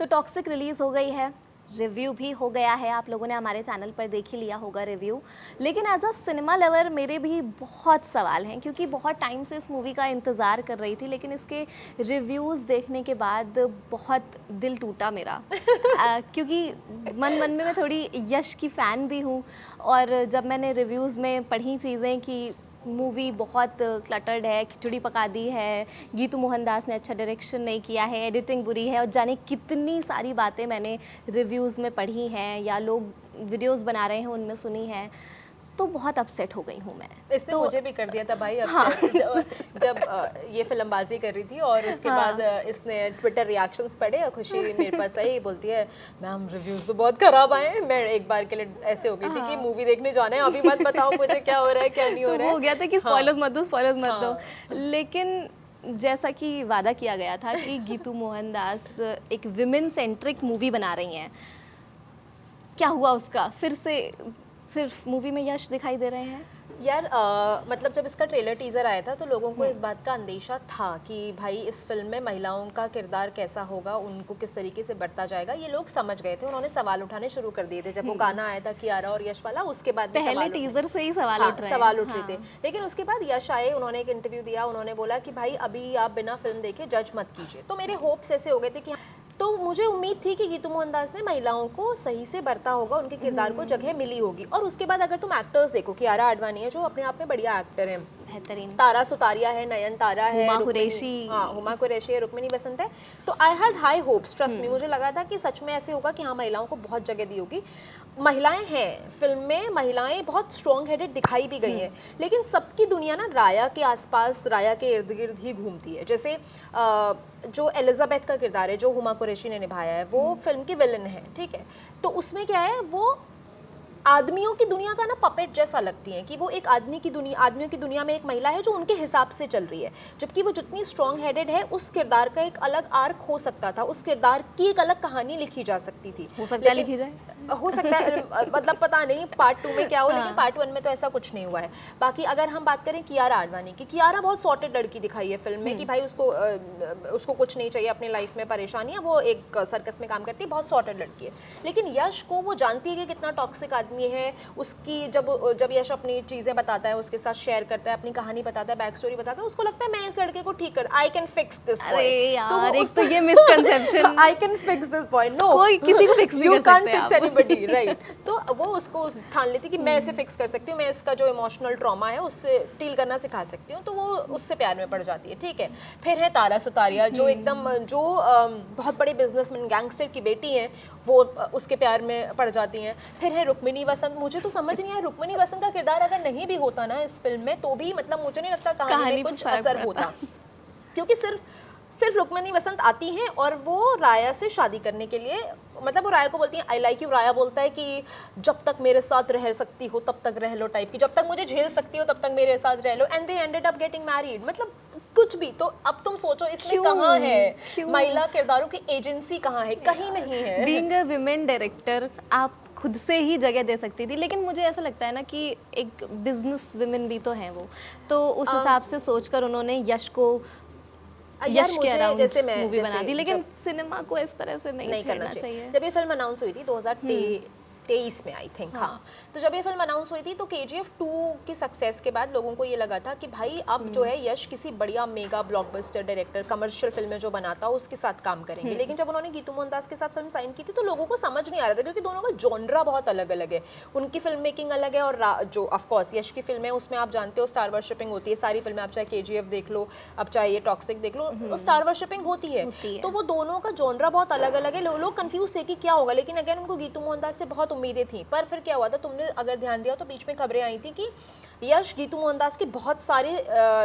तो toxic release हो गई है, रिव्यू भी हो गया है, आप लोगों ने हमारे चैनल पर देख ही लिया होगा रिव्यू। लेकिन एज अ सिनेमा लवर मेरे भी बहुत सवाल हैं, क्योंकि बहुत टाइम से इस मूवी का इंतज़ार कर रही थी, लेकिन इसके रिव्यूज़ देखने के बाद बहुत दिल टूटा मेरा। क्योंकि मन मन में मैं थोड़ी यश की फ़ैन भी हूँ, और जब मैंने रिव्यूज़ में पढ़ी चीज़ें कि मूवी बहुत क्लटर्ड है, खिचड़ी पका दी है, गीतू मोहनदास ने अच्छा डायरेक्शन नहीं किया है, एडिटिंग बुरी है, और जाने कितनी सारी बातें मैंने रिव्यूज़ में पढ़ी हैं या लोग वीडियोस बना रहे हैं उनमें सुनी हैं, तो बहुत अपसेट हो गई हूँ मैं। इसने तो मुझे भी कर दिया था भाई हाँ। अपसेट। जब ये फिल्मबाजी कर रही थी और उसके हाँ। बाद इसने ट्विटर रिएक्शंस पढ़े और खुशी मेरे पास आई, बोलती है मैम रिव्यूज़ तो बहुत ख़राब आए हैं। मैं एक बार के लिए ऐसे हो गई थी कि मूवी देखने जाना है, अभी मत बताओ मुझे क्या हो रहा है क्या नहीं हो रहा है। हो गया था कि स्पॉयलर्स मत दो, स्पॉयलर्स मत दो। हाँ। लेकिन जैसा कि वादा किया गया था कि गीतू मोहनदास एक विमेन सेंट्रिक मूवी बना रही हैं, क्या हुआ उसका? फिर से सिर्फ मूवी में यश दिखाई दे रहे हैं। यार मतलब जब इसका ट्रेलर टीज़र आया था तो लोगों को इस बात का अंदेशा था कि भाई इस फिल्म में महिलाओं का किरदार कैसा होगा, उनको किस तरीके से बरता जाएगा, ये लोग समझ गए थे। उन्होंने सवाल उठाने शुरू कर दिए थे जब वो गाना आया था कियारा और यश वाला, उसके बाद भी पहले सवाल टीजर से ही सवाल हाँ, उठ रहे हैं। सवाल उठ रहे थे। हाँ। लेकिन उसके बाद यश आए, उन्होंने एक इंटरव्यू दिया, उन्होंने बोला कि भाई अभी आप बिना फिल्म देखे जज मत कीजिए। तो मेरे होप्स ऐसे हो गए थे कि तो मुझे उम्मीद थी कि गीतू मोहनदास ने महिलाओं को सही से बरता होगा, उनके किरदार को जगह मिली होगी। और उसके बाद अगर तुम एक्टर्स देखो, कियारा आडवाणी है जो अपने आप में बढ़िया एक्टर है, बेहतरीन। तारा सुतारिया है, नयन तारा है, हुमा रुक्मिणी- कुरैशी। हाँ हुमा कुरैशी है, रुक्मिणी बसंत है। तो I had high hopes, trust me, मुझे लगा था कि सच में ऐसे होगा कि हाँ महिलाओं को बहुत जगह दी होगी। महिलाएं हैं फिल्म में, महिलाएं बहुत स्ट्रॉन्ग हेडेड दिखाई भी गई हैं, लेकिन सबकी दुनिया ना राया के आसपास, राया के इर्द गिर्द ही घूमती है। जैसे जो एलिजाबेथ का किरदार है जो हुमा कुरैशी ने निभाया है, वो फिल्म की विलन है, ठीक है। तो उसमें क्या है, वो आदमियों की दुनिया का ना पपेट जैसा लगती है कि वो एक आदमियों की दुनिया में एक महिला है जो उनके हिसाब से चल रही है, जबकि वो जितनी स्ट्रॉन्ग हेडेड है उस किरदार का एक अलग आर्क हो सकता था, उस किरदार की एक अलग कहानी लिखी जा सकती थी। हो सकता है लिखी जाए, हो सकता है मतलब पता नहीं पार्ट 2 में क्या हो, लेकिन पार्ट 1 में तो ऐसा कुछ नहीं हुआ है। बाकी अगर हम बात करें कियारा आडवाणी की, कियारा बहुत सॉर्टेड लड़की दिखाई है फिल्म में कि भाई उसको कुछ नहीं चाहिए अपनी लाइफ में, परेशानी है, वो एक सर्कस में काम करती है, बहुत सॉर्टेड लड़की है। लेकिन यश को वो जानती है कि कितना टॉक्सिक आदमी है, उसकी जब यश अपनी चीज़ें बताता है, उसके साथ शेयर करता है, अपनी कहानी बताता है, बैक स्टोरी बताता है, उसको लगता है मैं इस लड़के को ठीक कर, I can fix this point. तो ये misconception, I can fix this point. No, कोई किसी को फिक्स नहीं यू कर कांट सकते फिक्स आप। Anybody, right. तो वो उसको ठान लेती कि मैं इसे फिक्स कर सकती हूँ, मैं इसका जो इमोशनल ट्रॉमा है उससे डील करना सिखा सकती हूँ, तो वो उससे प्यार में पड़ जाती है, ठीक है। फिर है तारा सुतारिया जो एकदम बहुत बड़े बिजनेसमैन गैंगस्टर की बेटी है, वो उसके प्यार में पड़ जाती हैं। फिर है रुक्मिणी वसंत, मुझे तो समझ नहीं आया रुक्मिणी वसंत का किरदार अगर नहीं भी होता ना इस फिल्म में तो भी मतलब मुझे नहीं लगता कहानी में कुछ असर होता, क्योंकि सिर्फ रुक्मिणी वसंत आती हैं और वो राया से शादी करने के लिए, मतलब वो राया को बोलती है आई लाइक यू, राया बोलता है कि जब तक मेरे साथ रह सकती हो तब तक रह लो टाइप की, जब तक मुझे झेल सकती हो तब तक मेरे साथ रह लो, and they ended up getting married. मतलब कुछ भी, तो अब तुम सोचो इसमें कहाँ है महिला किरदारों की एजेंसी, कहाँ है? कहीं नहीं है। बीइंग अ विमेन डायरेक्टर आप खुद से ही जगह दे सकती थी, लेकिन मुझे ऐसा लगता है ना कि एक बिजनेस विमेन भी तो हैं वो, तो उस हिसाब से सोचकर उन्होंने यश को यार मुझे जैसे मैं मूवी बना दी, लेकिन जब सिनेमा को इस तरह से नहीं करना चाहिए। जब ये फिल्म अनाउंस हुई थी 2023 में आई थिंक, हाँ, तो जब ये फिल्म अनाउंस हुई थी तो KGF 2 की सक्सेस के बाद लोगों को ये लगा था कि भाई अब जो है यश किसी बढ़िया मेगा ब्लॉकबस्टर डायरेक्टर, कमर्शियल फिल्में जो बनाता है उसके साथ काम करेंगे। लेकिन जब उन्होंने गीतू मोहनदास के साथ फिल्म साइन की थी तो लोगों को समझ नहीं आ रहा था, क्योंकि दोनों का जॉनरा बहुत अलग अलग है, उनकी फिल्म मेकिंग अलग है। और जो ऑफकोर्स यश की फिल्म है उसमें आप जानते हो स्टार वर्शिपिंग होती है, सारी फिल्में आप चाहे KGF देख लो, अब चाहे ये टॉक्सिक देख लो, स्टार वर्शिपिंग होती है। तो वो दोनों का जॉनरा बहुत अलग अलग है, लोग कंफ्यूज थे कि क्या होगा, लेकिन अगेन उनको गीतू मोहनदास से बहुत उम्मीदें थी। पर फिर क्या हुआ था, तुमने अगर ध्यान दिया तो बीच में खबरें आई थी कि यश गीतू मोहनदास की बहुत सारी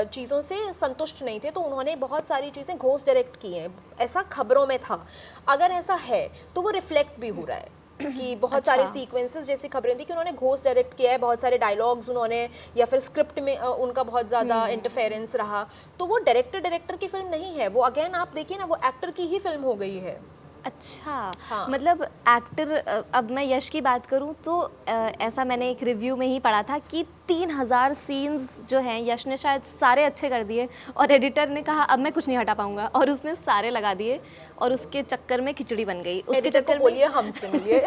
चीज़ों से संतुष्ट नहीं थे, तो उन्होंने बहुत सारी चीज़ें घोस्ट डायरेक्ट की हैं, ऐसा खबरों में था। अगर ऐसा है तो वो रिफ्लेक्ट भी हो रहा है कि बहुत सारे सीक्वेंसेस जैसी खबरें थी कि उन्होंने घोस्ट डायरेक्ट किया है, बहुत सारे डायलॉग्स उन्होंने, या फिर स्क्रिप्ट में उनका बहुत ज़्यादा इंटरफेरेंस रहा। तो वो डायरेक्टर की फिल्म नहीं है, वो अगेन आप देखिए ना, वो एक्टर की ही फिल्म हो गई है। अच्छा, हाँ। मतलब एक्टर, अब मैं यश की बात करूं तो ऐसा मैंने एक रिव्यू में ही पढ़ा था कि 3000 सीन्स जो हैं यश ने शायद सारे अच्छे कर दिए, और एडिटर ने कहा अब मैं कुछ नहीं हटा पाऊंगा, और उसने सारे लगा दिए। और उसके चक्कर में खिचड़ी बन गई, उसके एडिटर को चक्कर में बोलिए हमसे मिलिए।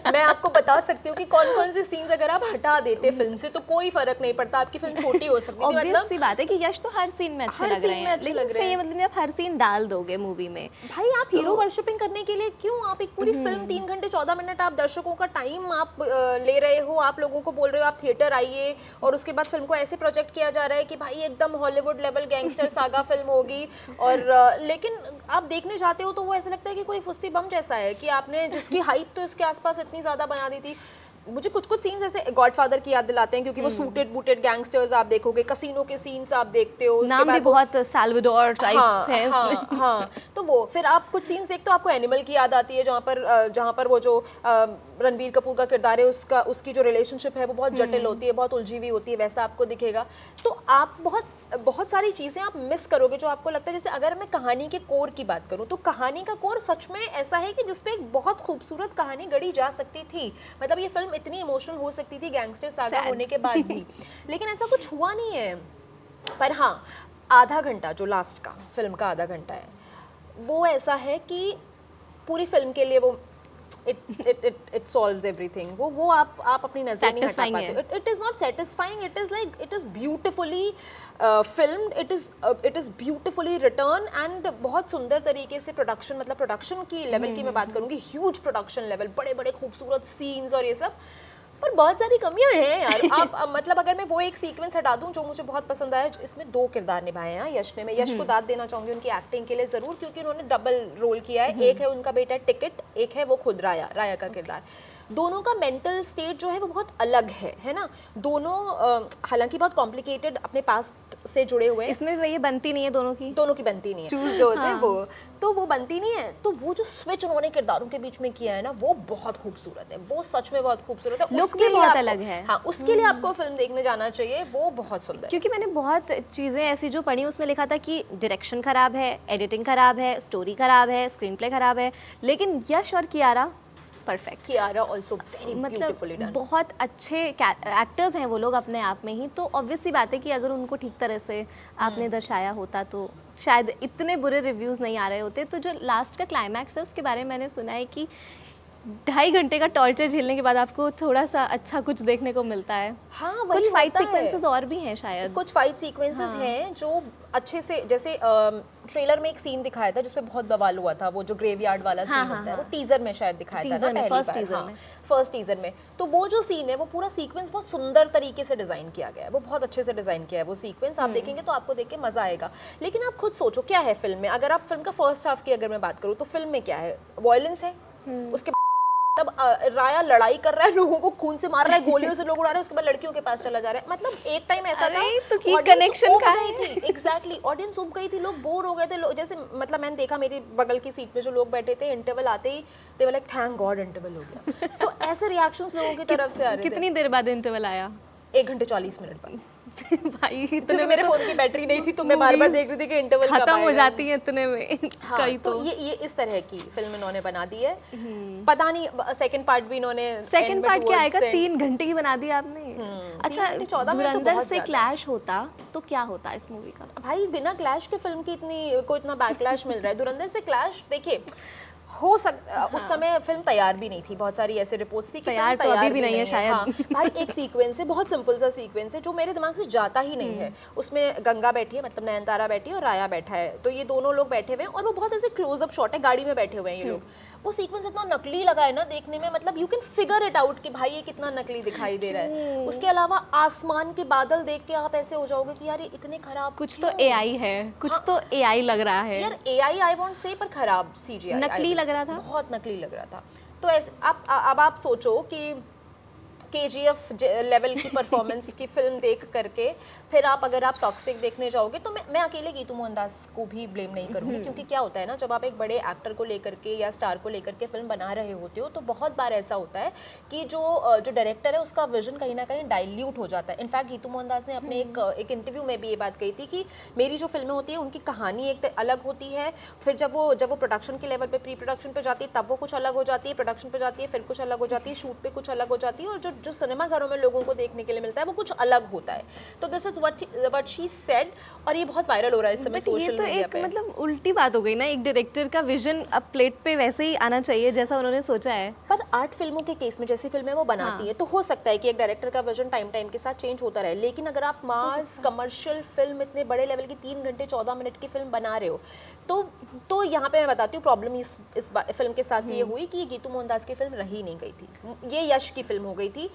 मैं आपको बता सकती हूँ कि कौन कौन से सीन्स अगर आप हटा देते फिल्म से तो कोई फर्क नहीं पड़ता, आपकी फिल्म छोटी हो सकती थी। ऑब्वियस मतलब सी बात है कि यश तो हर सीन में अच्छे हर लग रहे scene में हैं, अच्छे लेकिन लग इसका रहे ये हैं। मतलब नहीं आप हर सीन डाल दोगे मूवी में। भाई आप हीरो वर्शिपिंग करने के लिए क्यों, आप एक पूरी फिल्म 3 घंटे 14 मिनट आप दर्शकों का टाइम आप ले रहे हो, आप लोगों को बोल रहे हो आप थिएटर आइए, और उसके बाद फिल्म को ऐसे प्रोजेक्ट किया जा रहा है कि भाई एकदम Hollywood level gangster saga film होगी, और लेकिन आप देखने जाते हो तो वो ऐसा लगता है कि कोई फुस्ती बम जैसा है कि आपने जिसकी हाइप तो इसके आसपास इतनी ज़्यादा बना दी थी। मुझे कुछ कुछ सीन्स ऐसे गॉडफादर की याद दिलाते हैं, क्योंकि वो सूटेड बूटेड गैंगस्टर्स आप देखोगे, कसीनो के सीन्स आप देखते हो, उसके नाम भी बाद वो बहुत साल्वाडोर टाइप्स है इसमें। हाँ, तो वो फिर आप कुछ सीन्स देखते हो आपको एनिमल की याद आती है, जहाँ पर वो जो रणबीर कपूर का किरदार है उसकी जो रिलेशनशिप है वो बहुत जटिल होती है, बहुत उलझी हुई होती है, वैसा आपको दिखेगा। तो आप बहुत सारी चीज़ें आप मिस करोगे जो आपको लगता है। जैसे अगर मैं कहानी के कोर की बात करूँ तो कहानी का कोर सच में ऐसा है कि जिसपे एक बहुत खूबसूरत कहानी गढ़ी जा सकती थी, मतलब ये फिल्म इतनी इमोशनल हो सकती थी गैंगस्टर सागा होने के बाद भी, लेकिन ऐसा कुछ हुआ नहीं है। पर हाँ, आधा घंटा जो लास्ट का फिल्म का आधा घंटा है वो ऐसा है कि पूरी फिल्म के लिए वो it solves everything. वो आप अपनी नजर नहीं हटा पाते। It is not satisfying. It is beautifully filmed. It is beautifully written and बहुत सुंदर तरीके से प्रोडक्शन, मतलब प्रोडक्शन की लेवल की मैं बात करूँगी, ह्यूज प्रोडक्शन लेवल, बड़े बड़े खूबसूरत सीन्स और ये सब। पर बहुत सारी कमियां हैं यार। आप मतलब अगर मैं वो एक सीक्वेंस हटा दूं जो मुझे बहुत पसंद आया, इसमें 2 किरदार निभाए हैं यश ने। मैं यश को दाद देना चाहूंगी उनकी एक्टिंग के लिए ज़रूर, क्योंकि उन्होंने डबल रोल किया है। एक है उनका बेटा टिकट, एक है वो खुद राया का किरदार। दोनों का मेंटल स्टेट जो है वो बहुत अलग है ना। दोनों हालांकि बहुत कॉम्प्लिकेटेड अपने पास्ट से जुड़े हुए हैं। इसमें ये बनती नहीं है दोनों की बनती नहीं है, चूज जो होते हैं वो बनती नहीं है। तो वो जो स्विच उन्होंने किरदारों के बीच में किया है ना, वो बहुत खूबसूरत है, वो सच में बहुत खूबसूरत है। उसके लिए बहुत अलग है। हाँ, उसके लिए आपको फिल्म देखने जाना चाहिए, वो बहुत सुंदर। क्योंकि मैंने बहुत चीज़ें ऐसी जो पढ़ी उसमें लिखा था कि डायरेक्शन खराब है, एडिटिंग खराब है, स्टोरी खराब है, स्क्रीन प्ले खराब है, लेकिन यश और Kiara perfect. Kiara also very beautifully done. बहुत अच्छे एक्टर्स हैं वो लोग अपने आप में ही। तो ऑब्वियस सी बात है कि अगर उनको ठीक तरह से आपने दर्शाया होता तो शायद इतने बुरे रिव्यूज़ नहीं आ रहे होते। तो जो लास्ट का क्लाइमैक्स है उसके बारे में मैंने सुना है कि 2.5 घंटे का टॉर्चर झेलने के बाद आपको थोड़ा सा अच्छा कुछ देखने को मिलता है। हाँ, कुछ फाइट सीक्वेंसेस और भी हैं शायद, कुछ फाइट सीक्वेंसेस हैं जो अच्छे से, जैसे ट्रेलर में एक सीन दिखाया था जिसपे बहुत बवाल हुआ था, वो जो ग्रेवयार्ड वाला सीन होता है, वो टीजर में शायद दिखाया था ना पहली बार, फर्स्ट टीजर में। तो वो जो सीन है वो पूरा सीक्वेंस बहुत सुंदर तरीके से डिजाइन किया गया है, वो बहुत अच्छे से डिजाइन किया है वो सीक्वेंस। आप देखेंगे तो आपको देख के मजा आएगा। लेकिन आप खुद सोचो क्या है फिल्म में। अगर आप फिल्म का फर्स्ट हाफ की अगर मैं बात करूँ तो फिल्म में क्या है, वायलेंस है, उसके तब राया लड़ाई कर रहा है, लोगों को खून से मार रहा है, गोलियों से लोग उड़ा रहे हैं, उसके बाद लड़कियों के पास चला जा रहा है। मतलब एक टाइम ऐसा था तो की कनेक्शन का है। एग्जैक्टली, ऑडियंस उब गई थी, लोग बोर हो गए थे। जैसे मतलब मैंने देखा मेरी बगल की सीट में जो लोग बैठे थे, इंटरवल आते ही they were like thank God interval हो गया। सो ऐसे रिएक्शंस लोगों की तरफ से आ रहे थे। कितनी देर बाद इंटरवल आया? 1 घंटे 40 मिनट बाद। भाई इतने मेरे फोन की बैटरी नहीं थी तो मैं बार-बार देख रही थी कि इंटरवल कब आएगा। खत्म हो जाती है इतने में। हाँ, कई तो ये इस तरह की फिल्म इन्होंने बना दी है। पता नहीं सेकंड पार्ट भी इन्होंने, सेकंड पार्ट क्या आएगा? 3 घंटे की बना दी आपने। अच्छा, धुरंधर से क्लैश होता तो क्या होता इस मूवी का? भाई बिना क्लैश के फिल्म की इतना बैकलैश मिल रहा है। धुरंधर से क्लैश देखिए हो सकता, उस समय फिल्म तैयार भी नहीं थी, बहुत सारी ऐसे रिपोर्ट्स थी कि तैयार तो अभी भी नहीं है शायद। हाँ, भाई एक सीक्वेंस है, बहुत सिंपल सा सीक्वेंस है जो मेरे दिमाग से जाता ही नहीं है। उसमें गंगा बैठी है, मतलब नयनतारा बैठी है और राया बैठा है, तो ये दोनों लोग बैठे हुए हैं और वो बहुत ऐसे क्लोजअप शॉट है, गाड़ी में बैठे हुए हैं ये लोग। वो सीक्वेंस इतना नकली लगा है ना देखने में, मतलब you can figure it out कि भाई ये कितना नकली दिखाई दे रहा है। उसके अलावा आसमान के बादल देख के आप ऐसे हो जाओगे कि यार ये इतने खराब, कुछ तो एआई है, कुछ तो एआई लग रहा है यार। एआई आई वोंट से, पर खराब सीजीआई, नकली लग रहा था, बहुत नकली लग रहा था। तो ऐसे अब आप सोचो कि KGF लेवल की परफॉर्मेंस की फिल्म देख करके फिर अगर आप टॉक्सिक देखने जाओगे तो मैं अकेले गीतू मोहनदास को भी ब्लेम नहीं करूँगी, क्योंकि क्या होता है ना, जब आप एक बड़े एक्टर को लेकर के या स्टार को लेकर के फिल्म बना रहे होते हो तो बहुत बार ऐसा होता है कि जो डायरेक्टर है उसका विजन कहीं ना कहीं डाइल्यूट हो जाता है। इनफैक्ट गीतू मोहनदास ने अपने एक इंटरव्यू में भी ये बात कही थी कि मेरी जो फिल्में होती है उनकी कहानी एक अलग होती है, फिर जब वो प्रोडक्शन के लेवल पे, प्री प्रोडक्शन पे जाती है तब वो कुछ अलग हो जाती है, प्रोडक्शन पे जाती है फिर कुछ अलग हो जाती है, शूट पे कुछ अलग हो जाती है, और जो जो सिनेमा घरों में लोगों को देखने के लिए मिलता है वो कुछ अलग होता है। तो this is what she said, और ये बहुत वायरल हो रहा है इस समय बट ये सोशल तो मीडिया एक पे। मतलब उल्टी बात हो गई ना, एक डायरेक्टर का विजन अब प्लेट पे वैसे ही आना चाहिए जैसा उन्होंने सोचा है। पर आर्ट फिल्मों के केस में जैसी फिल्में वो बनाती है तो हो सकता है कि एक डायरेक्टर का विजन टाइम टाइम के साथ चेंज होता रहे, लेकिन अगर आप मास कमर्शियल फिल्म इतने बड़े लेवल की 3 घंटे 14 मिनट की फिल्म बना रहे हो तो यहाँ पे मैं बताती हूँ प्रॉब्लम इस फिल्म के साथ ये हुई कि ये गीतू मोहनदास की फिल्म रही नहीं गई थी, ये यश की फिल्म हो गई थी।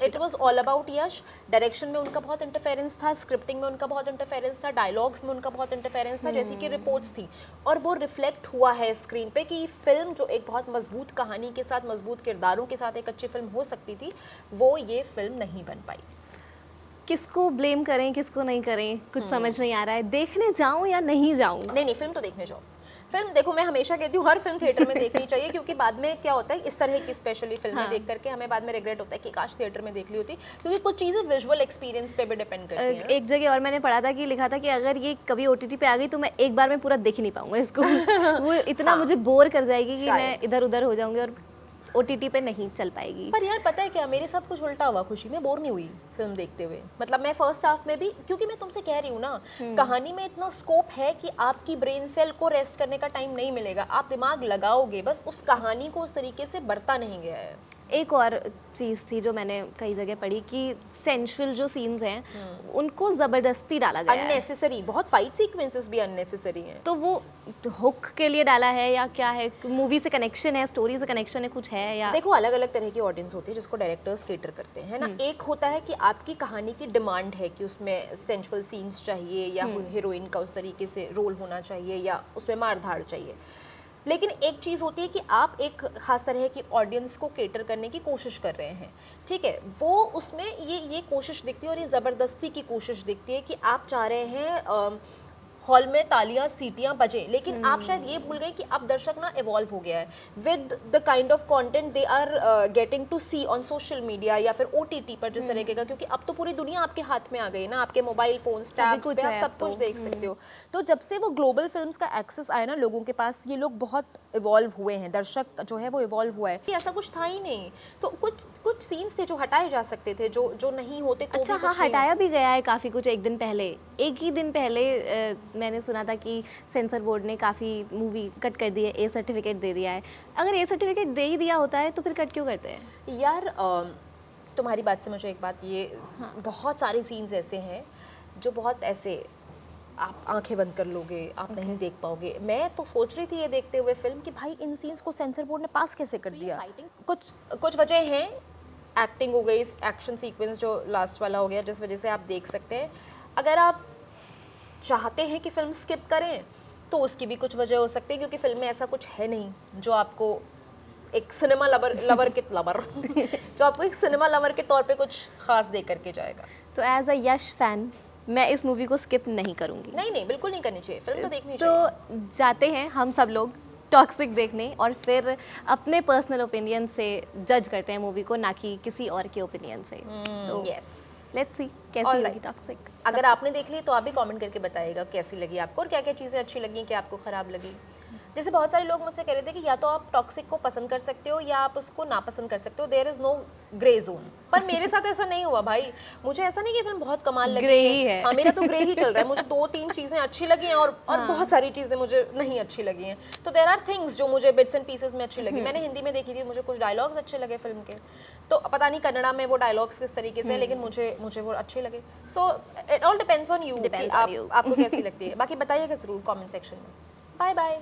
It was all about Yash. Direction में उनका बहुत इंटरफेरेंस था, स्क्रिप्टिंग में उनका बहुत इंटरफेरेंस था, डायलॉग्स में उनका बहुत इंटरफेरेंस था, जैसी कि रिपोर्ट्स थी, और वो रिफ्लेक्ट हुआ है स्क्रीन पे कि फिल्म जो एक बहुत मजबूत कहानी के साथ, मजबूत किरदारों के साथ एक अच्छी फिल्म हो सकती थी, वो ये फिल्म नहीं बन पाई। किसको ब्लेम करें किसको नहीं करें कुछ समझ नहीं आ रहा है, देखने जाऊं या नहीं जाऊं? नहीं फिल्म तो देखने जाओ। फिल्म देखो, मैं हमेशा कहती हूँ हर फिल्म थिएटर में देखनी चाहिए, क्योंकि बाद में क्या होता है इस तरह की स्पेशली फिल्में देख करके हमें बाद में रिग्रेट होता है कि काश थिएटर में देख ली होती, क्योंकि कुछ चीज़ें विजुअल एक्सपीरियंस पे भी डिपेंड करती हैं। एक जगह और मैंने पढ़ा था कि लिखा था कि अगर ये कभी ओटीटी पे आ गई तो मैं एक बार में पूरा देख नहीं पाऊंगा इसको वो इतना मुझे बोर कर जाएगी कि मैं इधर उधर हो जाऊंगी और ओटीटी पे नहीं चल पाएगी। पर यार पता है क्या, मेरे साथ कुछ उल्टा हुआ, खुशी में बोर नहीं हुई फिल्म देखते हुए। मतलब मैं फर्स्ट हाफ में भी, क्योंकि मैं तुमसे कह रही हूँ ना, कहानी में इतना स्कोप है कि आपकी ब्रेन सेल को रेस्ट करने का टाइम नहीं मिलेगा, आप दिमाग लगाओगे, बस उस कहानी को उस तरीके से बरता नहीं गया है। एक और चीज़ थी जो मैंने कई जगह पढ़ी कि सेंशुअल जो सीन्स हैं उनको ज़बरदस्ती डाला गया है, अननेसेसरी, बहुत फाइट सीक्वेंसेस भी अननेसेसरी हैं। तो वो हुक के लिए डाला है या क्या है, मूवी से कनेक्शन है, स्टोरी से कनेक्शन है, कुछ है या? देखो अलग अलग तरह की ऑडियंस होती है जिसको डायरेक्टर्स केटर करते हैं ना। एक होता है कि आपकी कहानी की डिमांड है कि उसमें सेंशुअल सीन्स चाहिए या हीरोइन का उस तरीके से रोल होना चाहिए या उसमें मार धाड़ चाहिए, लेकिन एक चीज़ होती है कि आप एक खास तरह की ऑडियंस को केटर करने की कोशिश कर रहे हैं, ठीक है, वो उसमें ये कोशिश दिखती है, और ये ज़बरदस्ती की कोशिश दिखती है कि आप चाह रहे हैं हॉल में तालियां सीटियां बजें, लेकिन आप शायद ये भूल गए कि अब दर्शक ना इवॉल्व हो गया है with the kind of content they are getting to see on social media या फिर ओटीटी पर जिस तरीके का, क्योंकि अब तो पूरी दुनिया आपके हाथ में आ गई ना, आपके मोबाइल फोन्स टैब्स पे आप सब कुछ देख सकते हो। तो जब से वो ग्लोबल फिल्म्स का एक्सेस आया ना लोगों के पास, ये लोग बहुत इवॉल्व हुए हैं, दर्शक जो है वो इवॉल्व हुआ है। ऐसा कुछ था ही नहीं, तो कुछ सीन्स थे जो हटाए जा सकते थे, जो नहीं होते तो अच्छा, हाँ, हटाया भी गया है काफ़ी कुछ। एक ही दिन पहले मैंने सुना था कि सेंसर बोर्ड ने काफ़ी मूवी कट कर दी है, ए सर्टिफिकेट दे दिया है। अगर ए सर्टिफिकेट दे ही दिया होता है तो फिर कट क्यों करते हैं यार? तुम्हारी बात से मुझे एक बात ये, बहुत सारे सीन्स ऐसे हैं जो बहुत ऐसे आप आंखें बंद कर लोगे, आप नहीं देख पाओगे। मैं तो सोच रही थी ये देखते हुए फिल्म कि भाई इन सीन्स को सेंसर बोर्ड ने पास कैसे कर दिया। कुछ वजह हैं, एक्टिंग हो गई, एक्शन सीक्वेंस जो लास्ट वाला हो गया, जिस वजह से आप देख सकते हैं। अगर आप चाहते हैं कि फिल्म स्किप करें तो उसकी भी कुछ वजह हो सकती है, क्योंकि फिल्म में ऐसा कुछ है नहीं जो आपको एक सिनेमा लवर जो आपको एक सिनेमा लवर के तौर पे कुछ खास दे करके जाएगा। तो एज अ यश फैन मैं इस मूवी को स्किप नहीं करूंगी। नहीं बिल्कुल नहीं करनी चाहिए, फिल्म तो देखनी चाहिए। तो जाते हैं हम सब लोग टॉक्सिक देखने और फिर अपने पर्सनल ओपिनियन से जज करते हैं मूवी को, ना कि किसी और के ओपिनियन से। तो यस, लेट्स सी कैसी लगी टॉक्सिक। अगर आपने देख ली तो आप भी कमेंट करके बताइएगा कैसी लगी आपको और क्या क्या चीज़ें अच्छी लगी, क्या आपको ख़राब लगी। जैसे बहुत सारे लोग मुझसे कह रहे थे कि या तो आप टॉक्सिक को पसंद कर सकते हो या आप उसको नापसंद कर सकते हो, there is no grey zone. पर मेरे साथ ऐसा नहीं हुआ भाई, मुझे ऐसा नहीं कि फिल्म बहुत कमाल लगी है। हाँ, मेरा तो ग्रे ही चल रहा है। मुझे 2-3 चीज़ें अच्छी लगी हैं और बहुत सारी चीज़ें मुझे नहीं अच्छी लगी हैं। तो देयर आर थिंग्स जो मुझे बिट्स एंड पीसेस में अच्छी लगी। मैंने हिंदी में देखी थी, मुझे कुछ डायलॉग्स अच्छे लगे फिल्म के, तो पता नहीं कन्नड़ा में वो डायलॉग्स किस तरीके से, लेकिन मुझे वो अच्छे लगे। So it all depends on you कि आपको कैसी लगती है। बाकी बताइएगा ज़रूर कमेंट सेक्शन में। Bye bye.